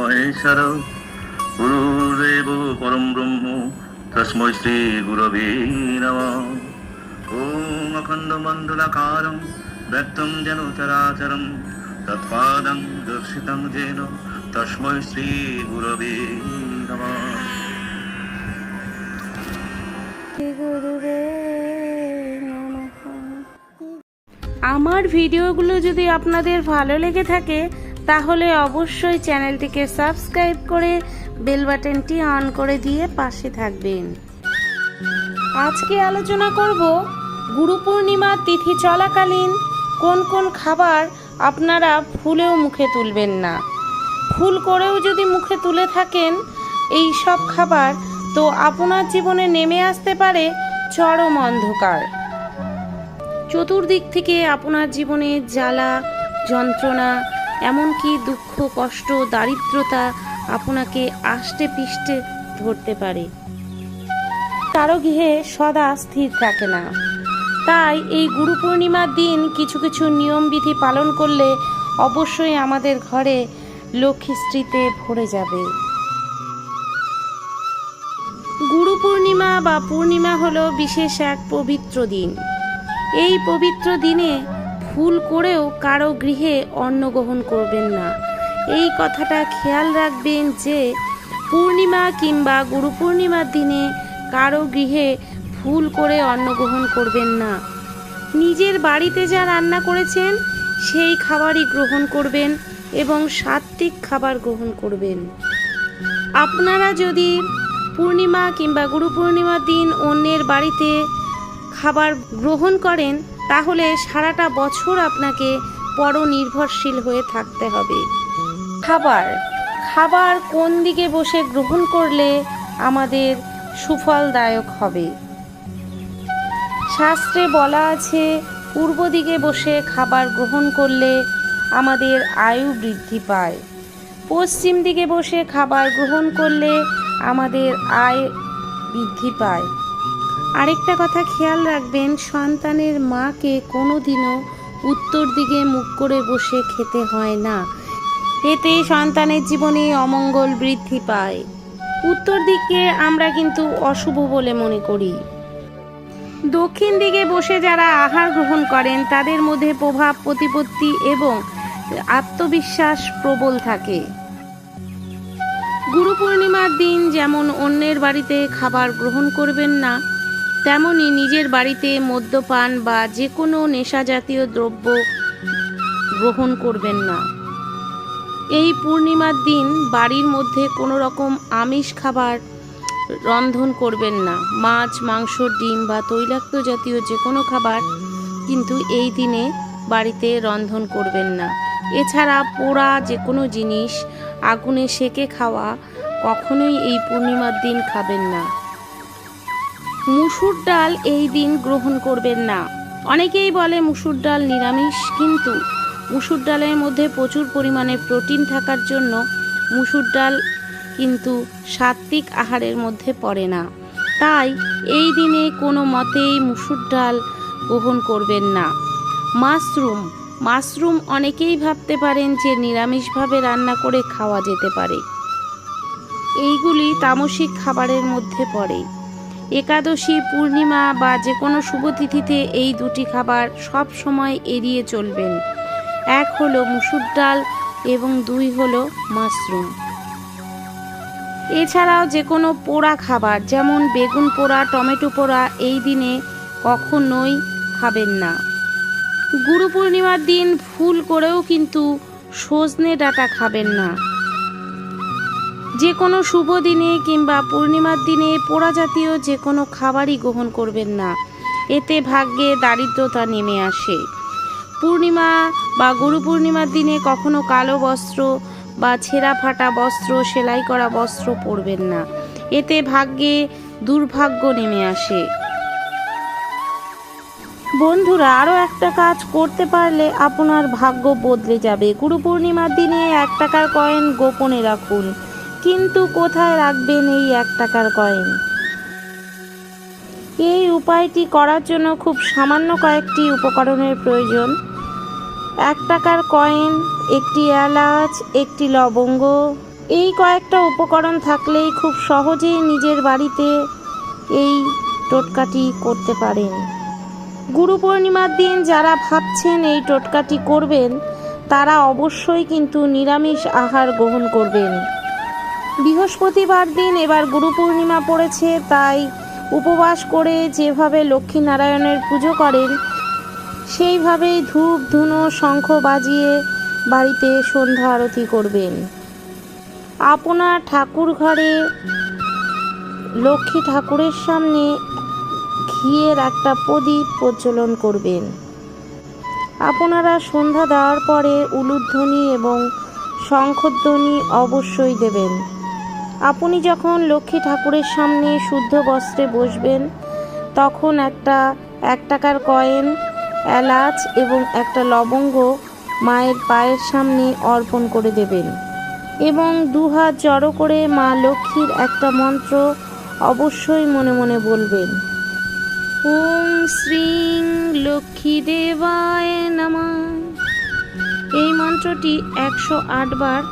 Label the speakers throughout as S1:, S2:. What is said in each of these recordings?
S1: মহেশ্বর গুরুদেব পরম ব্রহ্ম তস্मै শ্রী গুরবে নমঃ। ওম অখণ্ড মণ্ডলাকারং ব্যক্তং যেন চরাচরং তৎপাদং দর্শিতং যেন তস্मै শ্রী গুরবে নমঃ।
S2: আমার ভিডিওগুলো যদি আপনাদের ভালো লেগে থাকে তাহলে অবশ্যই চ্যানেলটিকে সাবস্ক্রাইব করে বেল বাটনটি অন করে দিয়ে পাশে থাকবেন। আজকে আলোচনা করব গুরু পূর্ণিমার তিথি চলাকালীন কোন কোন খাবার আপনারা ফুলেও মুখে তুলবেন না। ফুল করেও যদি মুখে তুলে থাকেন এই সব খাবার, তো আপনার জীবনে নেমে আসতে পারে চরম অন্ধকার। চতুর্দিক থেকে আপনার জীবনে জ্বালা যন্ত্রণা, এমনকি দুঃখ কষ্ট দারিদ্রতা আপনাকে আষ্টে পিষ্টে ধরতে পারে। কারো গৃহে সদা স্থির থাকে না। তাই এই গুরু পূর্ণিমার দিন কিছু কিছু নিয়মবিধি পালন করলে অবশ্যই আমাদের ঘরে লক্ষ্মীশ্রীতে ভরে যাবে। গুরু পূর্ণিমা বা পূর্ণিমা হলো বিশেষ এক পবিত্র দিন। এই পবিত্র দিনে ভুল করেও কারো গৃহে অন্ন গ্রহণ করবেন না। এই কথাটা খেয়াল রাখবেন যে পূর্ণিমা কিংবা গুরু পূর্ণিমার দিনে কারো গৃহে ভুল করে অন্ন গ্রহণ করবেন না। নিজের বাড়িতে যা রান্না করেছেন সেই খাবারই গ্রহণ করবেন এবং সাত্ত্বিক খাবার গ্রহণ করবেন। আপনারা যদি পূর্ণিমা কিংবা গুরু পূর্ণিমার দিন অন্যের বাড়িতে খাবার গ্রহণ করেন তাহলে সারাটা বছর আপনাকে পরনির্ভরশীল হয়ে থাকতে হবে। খাবার কোন দিকে বসে গ্রহণ করলে আমাদের সুফলদায়ক হবে? শাস্ত্রে বলা আছে পূর্ব দিকে বসে খাবার গ্রহণ করলে আমাদের আয়ু বৃদ্ধি পায়, পশ্চিম দিকে বসে খাবার গ্রহণ করলে আমাদের আয় বৃদ্ধি পায়। আরেকটা কথা খেয়াল রাখবেন, সন্তানের মাকে কোনোদিনও উত্তর দিকে মুখ করে বসে খেতে হয় না। এতে সন্তানের জীবনে অমঙ্গল বৃদ্ধি পায়। উত্তর দিকে আমরা কিন্তু অশুভ বলে মনে করি। দক্ষিণ দিকে বসে যারা আহার গ্রহণ করেন তাদের মধ্যে প্রভাব প্রতিপত্তি এবং আত্মবিশ্বাস প্রবল থাকে। গুরু পূর্ণিমার দিন যেমন অন্যের বাড়িতে খাবার গ্রহণ করবেন না, তেমনি নিজের বাড়িতে মদ্যপান বা যে কোনো নেশাজাতীয় দ্রব্য গ্রহণ করবেন না। এই পূর্ণিমার দিন বাড়ির মধ্যে কোনো রকম আমিষ খাবার রন্ধন করবেন না। মাছ মাংস ডিম বা তৈলাক্ত জাতীয় যে কোনো খাবার কিন্তু এই দিনে বাড়িতে রন্ধন করবেন না। এছাড়া পোড়া যে কোনো জিনিস আগুনে সেকে খাওয়া কখনোই এই পূর্ণিমার দিন খাবেন না। মুসুর ডাল এই দিন গ্রহণ করবেন না। অনেকেই বলে মুসুর ডাল নিরামিষ, কিন্তু মুসুর ডালের মধ্যে প্রচুর পরিমাণে প্রোটিন থাকার জন্য মুসুর ডাল কিন্তু সাত্ত্বিক আহারের মধ্যে পড়ে না। তাই এই দিনে কোনো মতেই মুসুর ডাল গ্রহণ করবেন না। মাশরুম অনেকেই ভাবতে পারেন যে নিরামিষভাবে রান্না করে খাওয়া যেতে পারে। এইগুলি তামসিক খাবারের মধ্যে পড়ে। একাদশী পূর্ণিমা বা যে কোনো শুভ তিথিতে এই দুটি খাবার সব সময় এড়িয়ে চলবেন। এক হলো মুসুর ডাল এবং দুই হলো মাশরুম। এছাড়াও যে কোনো পোড়া খাবার যেমন বেগুন পোড়া, টমেটো পোড়া এই দিনে কখনোই খাবেন না। গুরু পূর্ণিমার দিন ভুল করেও কিন্তু সজনে ডাঁটা খাবেন না। যে কোনো শুভ দিনে কিংবা পূর্ণিমার দিনে পোড়া জাতীয় যে কোনো খাবারই গ্রহণ করবেন না। এতে ভাগ্যে দারিদ্রতা নেমে আসে। পূর্ণিমা বা গুরু পূর্ণিমার দিনে কখনো কালো বস্ত্র বা ছেঁড়া ফাটা বস্ত্র, সেলাই করা বস্ত্র পরবেন না। এতে ভাগ্যে দুর্ভাগ্য নেমে আসে। বন্ধুরা, আরও একটা কাজ করতে পারলে আপনার ভাগ্য বদলে যাবে। গুরু পূর্ণিমার দিনে 1 টাকার কয়েন গোপনে রাখুন। কিন্তু কোথায় রাখবেন এই 1 টাকার কয়েন? এই উপায়টি করার জন্য খুব সামান্য কয়েকটি উপকরণের প্রয়োজন। 1 টাকার কয়েন, একটি এলাচ, একটি লবঙ্গ, এই কয়েকটা উপকরণ থাকলেই খুব সহজেই নিজের বাড়িতে এই টোটকাটি করতে পারেন। গুরু পূর্ণিমার দিন যারা ভাবছেন এই টোটকাটি করবেন, তারা অবশ্যই কিন্তু নিরামিষ আহার গ্রহণ করবেন। বৃহস্পতিবার দিন এবার গুরু পূর্ণিমা পড়েছে, তাই উপবাস করে যেভাবে লক্ষ্মীনারায়ণের পুজো করেন সেইভাবেই ধূপ ধুনো শঙ্খ বাজিয়ে বাড়িতে সন্ধ্যা আরতি করবেন। আপনার ঠাকুর ঘরে লক্ষ্মী ঠাকুরের সামনে ঘিয়ের একটা প্রদীপ প্রজ্বলন করবেন। আপনারা সন্ধ্যা দেওয়ার পরে উলুধ্বনি এবং শঙ্খধ্বনি অবশ্যই দেবেন। আপনি যখন লক্ষ্মী ঠাকুরের সামনে শুদ্ধ বস্ত্রে বসবেন, তখন একটা 1 টাকার কয়েন, এলাচ এবং একটা লবঙ্গ মায়ের পায়ের সামনে অর্পণ করে দেবেন এবং 2 হাত জড়ো করে মা লক্ষ্মীর একটা মন্ত্র অবশ্যই মনে মনে বলবেন। ওম শ্রীং লক্ষ্মী দেবায় নমঃ। এই মন্ত্রটি 108 বার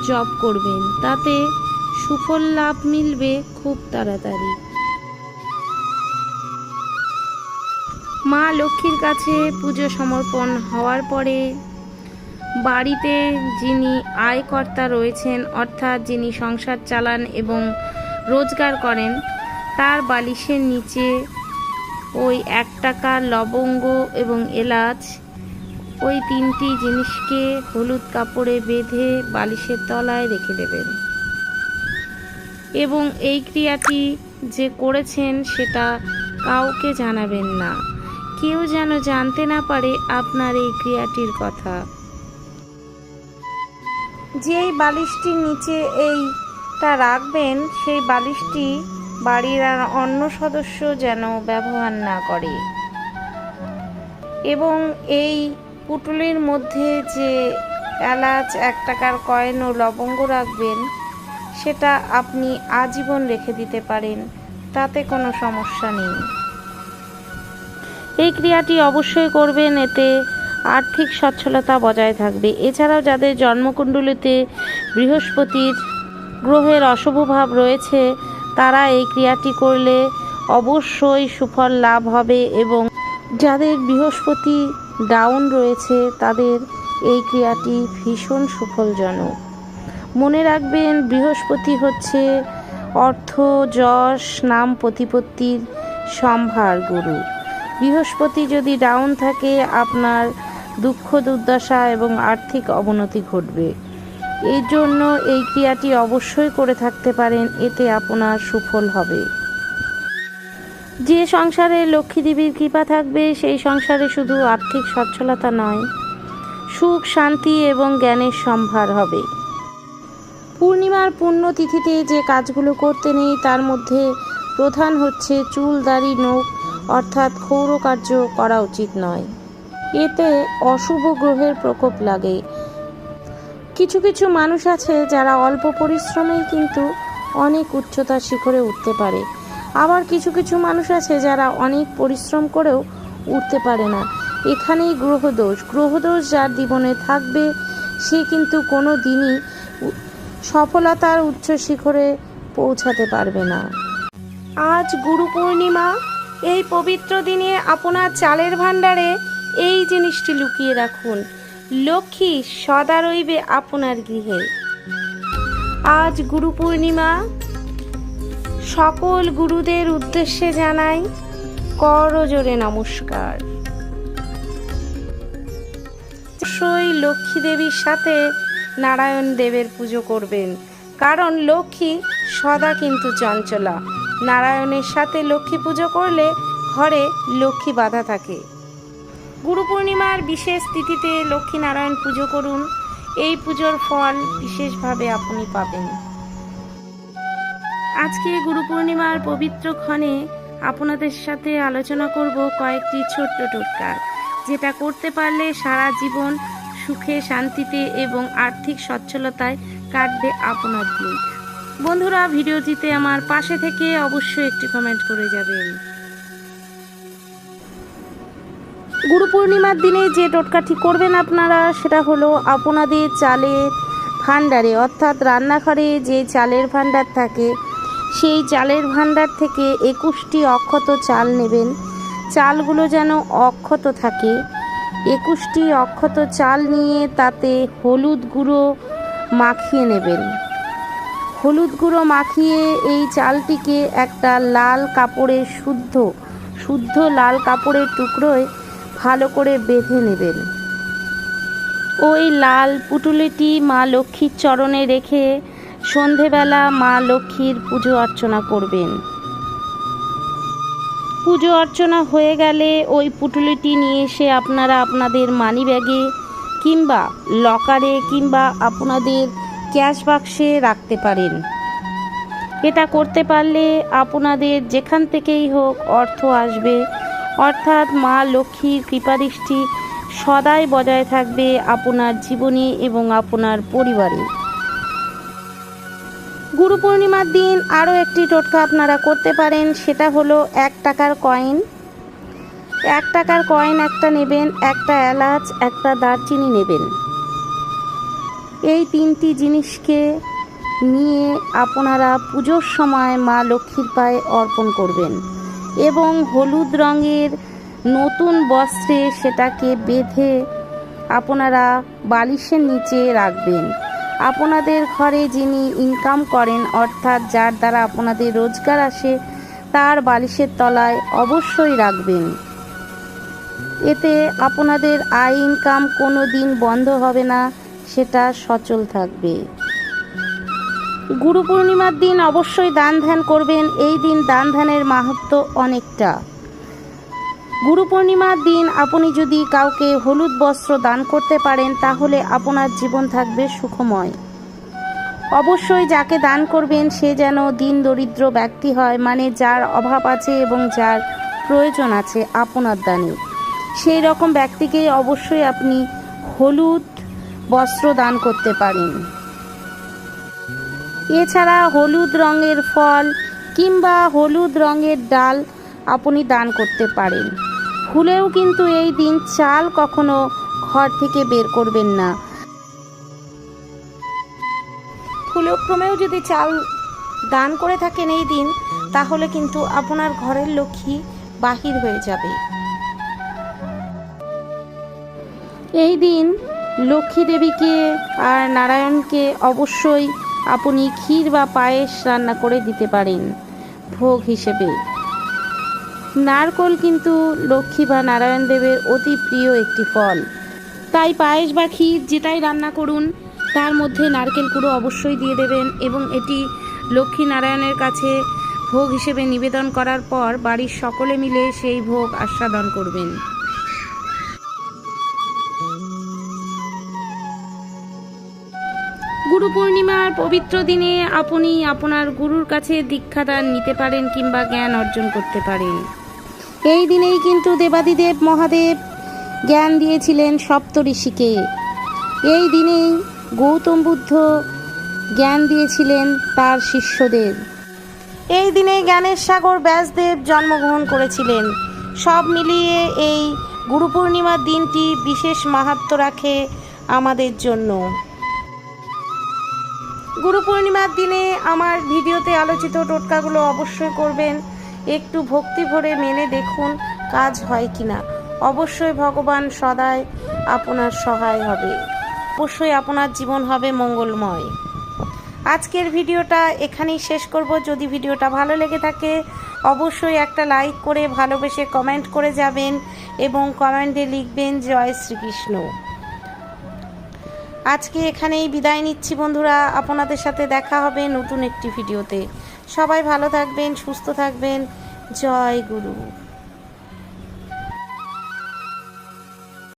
S2: জপ করবেন, তাতে সুফল লাভ মিলবে খুব তাড়াতাড়ি। মা লক্ষ্মীর কাছে পুজো সমর্পণ হওয়ার পরে বাড়িতে যিনি আয়কর্তা রয়েছেন, অর্থাৎ যিনি সংসার চালান এবং রোজগার করেন, তার বালিশের নিচে ওই 1 টাকা, লবঙ্গ এবং এলাচ, ওই 3টি জিনিসকে হলুদ কাপড়ে বেঁধে বালিশের তলায় রেখে দেবেন এবং এই ক্রিয়াটি যে করেছেন সেটা কাউকে জানাবেন না, কেউ যেন জানতে না পারে আপনার এই ক্রিয়াটির কথা। যেই বালিশটির নিচে এইটা রাখবেন, সেই বালিশটি বাড়ির আর অন্য সদস্য যেন ব্যবহার না করে এবং এই পুটুলির মধ্যে যে এলাচ, 1 টাকার কয়েন ও লবঙ্গ রাখবেন, সেটা আপনি আজীবন রেখে দিতে পারেন, তাতে কোনো সমস্যা নেই। এই ক্রিয়াটি অবশ্যই করবেন, এতে আর্থিক সচ্ছলতা বজায় থাকবে। এছাড়াও যাদের জন্মকুণ্ডলিতে বৃহস্পতির গ্রহের অশুভ ভাব রয়েছে, তারা এই ক্রিয়াটি করলে অবশ্যই সুফল লাভ হবে এবং যাদের বৃহস্পতি ডাউন রয়েছে তাদের এই ক্রিয়াটি ভীষণ সুফলজনক। মনে রাখবেন, বৃহস্পতি হচ্ছে অর্থ, যশ, নাম, প্রতিপত্তির সম্ভার গুরু। বৃহস্পতি যদি ডাউন থাকে, আপনার দুঃখ দুর্দশা এবং আর্থিক অবনতি ঘটবে। এই জন্য এই ক্রিয়াটি অবশ্যই করে থাকতে পারেন, এতে আপনার সুফল হবে। যে সংসারে লক্ষ্মী দেবীর কৃপা থাকবে, সেই সংসারে শুধু আর্থিক সচ্ছলতা নয়, সুখ, শান্তি এবং জ্ঞানের সম্ভার হবে। পূর্ণিমার পুণ্যতিথিতে যে কাজগুলো করতে নেই, তার মধ্যে প্রধান হচ্ছে চুল, দাড়ি, নখ অর্থাৎ ক্ষৌর কার্য করা উচিত নয়। এতে অশুভ গ্রহের প্রকোপ লাগে। কিছু কিছু মানুষ আছে যারা অল্প পরিশ্রমেই কিন্তু অনেক উচ্চতার শিখরে উঠতে পারে, আবার কিছু কিছু মানুষ আছে যারা অনেক পরিশ্রম করেও উঠতে পারে না। এখানেই গ্রহদোষ যার জীবনে থাকবে, সে কিন্তু কোনো দিনই সফলতার উচ্চ শিখরে পৌঁছাতে পারবে না। আজ গুরু পূর্ণিমা, এই পবিত্র দিনে আপনার চালের ভাণ্ডারে এই জিনিসটি লুকিয়ে রাখুন, লক্ষ্মী সদা রইবে আপনার গৃহে। আজ গুরু পূর্ণিমা, সকল গুরুদের উদ্দেশ্যে জানাই করজোড়ে নমস্কার। অবশ্যই লক্ষ্মী দেবীর সাথে নারায়ণ দেবের পুজো করবেন, কারণ লক্ষ্মী সদা কিন্তু চঞ্চলা। নারায়ণের সাথে লক্ষ্মী পুজো করলে ঘরে লক্ষ্মী বাধা থাকে। গুরু পূর্ণিমার বিশেষ তিথিতে লক্ষ্মী নারায়ণ পুজো করুন, এই পুজোর ফল বিশেষভাবে আপনি পাবেন। আজকে গুরু পূর্ণিমার পবিত্র ক্ষণে আপনাদের সাথে আলোচনা করব কয়েকটি ছোট্ট টোটকা, যেটা করতে পারলে সারা জীবন সুখে, শান্তিতে এবং আর্থিক সচ্ছলতায় কাটবে আপনার দিন। বন্ধুরা, ভিডিওটিতে আমার পাশে থেকে অবশ্যই একটি কমেন্ট করে যাবেন। গুরু পূর্ণিমার দিনে যে টোটকাটি করবেন আপনারা, সেটা হলো আপনাদের চালের ভাণ্ডারে অর্থাৎ রান্নাঘরে যে চালের ভাণ্ডার থাকে সেই চালের ভাণ্ডার থেকে 21টি অক্ষত চাল নেবেন। চালগুলো যেন অক্ষত থাকে। 21টি অক্ষত চাল নিয়ে তাতে হলুদ গুঁড়ো মাখিয়ে নেবেন। হলুদ গুঁড়ো মাখিয়ে এই চালটিকে একটা লাল কাপড়ের শুদ্ধ লাল কাপড়ের টুকরোয় ভালো করে বেঁধে নেবেন। ওই লাল পুটুলিটি মা লক্ষ্মীর চরণে রেখে সন্ধেবেলা মা লক্ষ্মীর পুজো অর্চনা করবেন। পুজো অর্চনা হয়ে গেলে ওই পুটুলিটি নিয়ে এসে আপনারা আপনাদের মানিব্যাগে কিংবা লকারে কিংবা আপনাদের ক্যাশ বাক্সে রাখতে পারেন। এটা করতে পারলে আপনাদের যেখান থেকেই হোক অর্থ আসবে, অর্থাৎ মা লক্ষ্মীর কৃপাদৃষ্টি সদাই বজায় থাকবে আপনার জীবনে এবং আপনার পরিবারে। গুরু পূর্ণিমার দিন আরও একটি টোটকা আপনারা করতে পারেন, সেটা হলো 1 টাকার কয়েন। 1 টাকার কয়েন একটা নেবেন, একটা এলাচ, একটা দারচিনি নেবেন। এই 3টি জিনিসকে নিয়ে আপনারা পুজোর সময় মা লক্ষ্মীর পায়ে অর্পণ করবেন এবং হলুদ রঙের নতুন বস্ত্রে সেটাকে বেঁধে আপনারা বালিশের নিচে রাখবেন। আপনাদের ঘরে যিনি ইনকাম করেন অর্থাৎ যার দ্বারা আপনাদের রোজগার আসে তার বালিশের তলায় অবশ্যই রাখবেন। এতে আপনাদের আয় ইনকাম কোনো দিন বন্ধ হবে না, সেটা সচল থাকবে। গুরু পূর্ণিমার দিন অবশ্যই দান ধ্যান করবেন। এই দিন দান ধ্যানের মাহাত্ম্য অনেকটা। গুরু পূর্ণিমার দিন আপনি যদি কাউকে হলুদ বস্ত্র দান করতে পারেন তাহলে আপনার জীবন থাকবে সুখময়। অবশ্যই যাকে দান করবেন সে যেন দিন দরিদ্র ব্যক্তি হয়, মানে যার অভাব আছে এবং যার প্রয়োজন আছে আপনার দানে, সেই রকম ব্যক্তিকে অবশ্যই আপনি হলুদ বস্ত্র দান করতে পারেন। এছাড়া হলুদ রঙের ফল কিংবা হলুদ রঙের ডাল আপনি দান করতে পারেন। ভুলেও কিন্তু এই দিন চাল কখনো ঘর থেকে বের করবেন না। ভুলক্রমেও যদি চাল দান করে থাকেন এই দিন, তাহলে কিন্তু আপনার ঘরের লক্ষ্মী বাহির হয়ে যাবে। এই দিন লক্ষ্মী দেবীকে আর নারায়ণকে অবশ্যই আপনি ক্ষীর বা পায়েস রান্না করে দিতে পারেন ভোগ হিসেবে। নারকোল কিন্তু লক্ষ্মী বা নারায়ণ দেবের অতি প্রিয় একটি ফল, তাই পায়েস বা ক্ষীর যেটাই রান্না করুন তার মধ্যে নারকেল কুড়ো অবশ্যই দিয়ে দেবেন এবং এটি লক্ষ্মী নারায়ণের কাছে ভোগ হিসেবে নিবেদন করার পর বাড়ির সকলে মিলে সেই ভোগ আস্বাদন করবেন। গুরু পূর্ণিমার পবিত্র দিনে আপনি আপনার গুরুর কাছে দীক্ষাদান নিতে পারেন কিংবা জ্ঞান অর্জন করতে পারেন। এই দিনেই কিন্তু দেবাদিদেব মহাদেব জ্ঞান দিয়েছিলেন সপ্ত ঋষিকে। এই দিনেই গৌতম বুদ্ধ জ্ঞান দিয়েছিলেন তার শিষ্যদের। এই দিনে জ্ঞানের সাগর ব্যাসদেব জন্মগ্রহণ করেছিলেন। সব মিলিয়ে এই গুরু পূর্ণিমার দিনটি বিশেষ মাহাত্ম্য রাখে আমাদের জন্য। গুরু পূর্ণিমার দিনে আমার ভিডিওতে আলোচিত টোটকাগুলো অবশ্যই করবেন। একটু ভক্তি ভরে মেনে দেখুন কাজ হয় কিনা। অবশ্যই ভগবান সদাই আপনার সহায় হবে, অবশ্যই আপনার জীবন হবে মঙ্গলময়। আজকের ভিডিওটা এখানেই শেষ করব। যদি ভিডিওটা ভালো লেগে থাকে অবশ্যই একটা লাইক করে ভালোবেসে কমেন্ট করে যাবেন এবং কমেন্টে লিখবেন জয় শ্রীকৃষ্ণ। আজকে এখানেই বিদায় নিচ্ছি বন্ধুরা, আপনাদের সাথে দেখা হবে নতুন একটি ভিডিওতে। সবাই ভালো থাকবেন, সুস্থ থাকবেন। জয় গুরু।